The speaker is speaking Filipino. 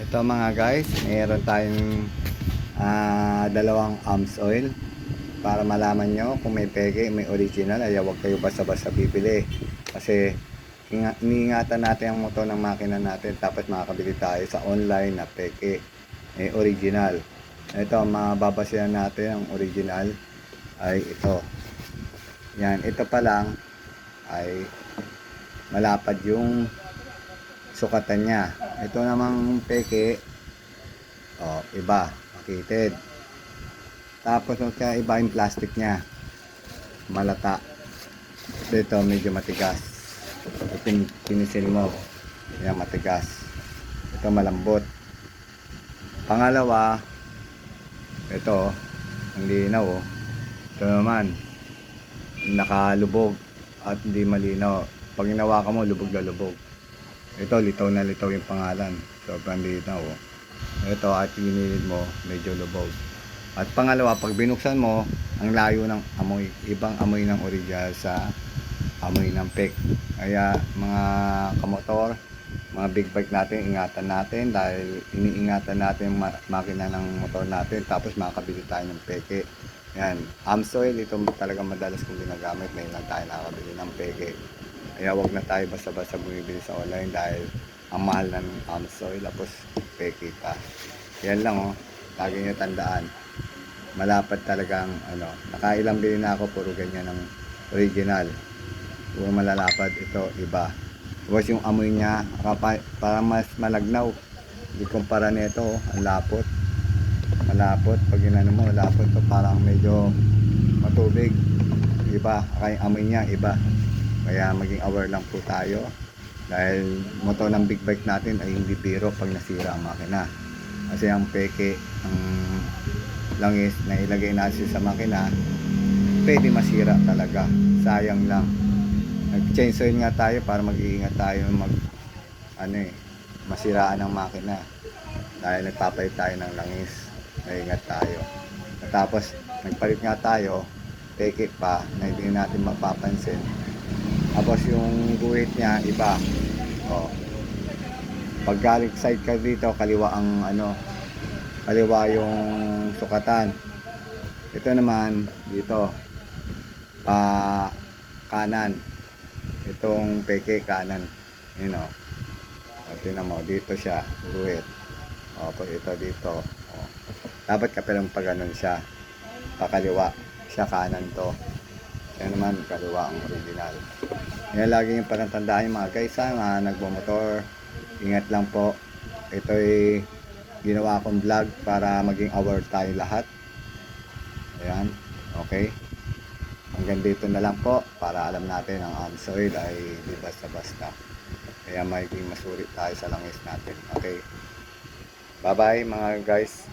Ito mga guys, mayroon tayong dalawang arms oil para malaman nyo kung may peke, may original. Ay huwag kayo basta-basta bibili kasi iniingatan natin ang motor ng makina natin, tapos makakabili tayo sa online na peke, may original. Ito, mababasihan natin ang original ay ito. Yan, ito pa lang ay malapad yung sukatan niya. Ito namang peke, iba, makitid. Tapos kaya iba yung plastic niya, malata. Ito medyo matigas. Pinisil mo, yan matigas. Ito malambot. Pangalawa, ito ang linaw. Ito naman nakalubog at hindi malinaw. Pag hinawakan mo, lubog na lubog. Ito litaw na litaw yung pangalan, sobrang linaw. Ito at inilid mo, medyo lubog. At pangalawa, pag binuksan mo, ang layo ng amoy, ibang amoy ng original sa amoy ng pek. Kaya mga kamotor, mga big bike natin, ingatan natin dahil iniingatan natin yung makina ng motor natin, tapos makakabili tayo ng peke. Yan, Amsoil, ito talaga madalas kong ginagamit, ngayon lang tayo nakakabili ng peke. Kaya wag na tayo basta-basta bumibili sa online dahil ang mahal ng Amsoil, tapos peke pa. Yan lang lagi nyo tandaan. Malapad talagang nakailang bili na ako, puro ganyan ng original. Puro malalapad, ito iba. Tapos yung amoy niya, parang mas malagnaw. Hindi kumpara nito, ang lapot. Malapot, pag inano mo, malapot to, parang medyo matubig. Iba, kaya amoy niya, iba. Kaya maging aware lang po tayo. Dahil motor ng big bike natin ay hindi biro pag nasira ang makina. Kasi ang peke, ang langis na ilagay natin sa makina, pwede masira talaga. Sayang lang. Nag-change oil nga tayo para mag-iingat tayo masiraan ng makina. Dahil nagpapalit tayo ng langis, nag-iingat tayo. Tapos nagpalit nga tayo, peke pa na hindi natin mapapansin. Tapos yung guhit niya iba. Pag galing side ka dito, kaliwa ang kaliwa yung sukatan. Ito naman dito kanan. Itong peke kanan. Tingnan mo, dito siya guhit. Ito dito. Dapat kapilang pa ganun siya, pakaliwa siya, kanan to. Siya naman kaliwa ang original. Yan lagi yung panatandaan yung mga guys, mga nagbomotor. Ingat lang po. Ito ay ginawa kong vlog para maging aware tayo lahat. Ayan, okay. Hanggang dito na lang po para alam natin ang Amsoil ay di basta-basta. Kaya maging masuri tayo sa langis natin. Okay. Bye bye mga guys.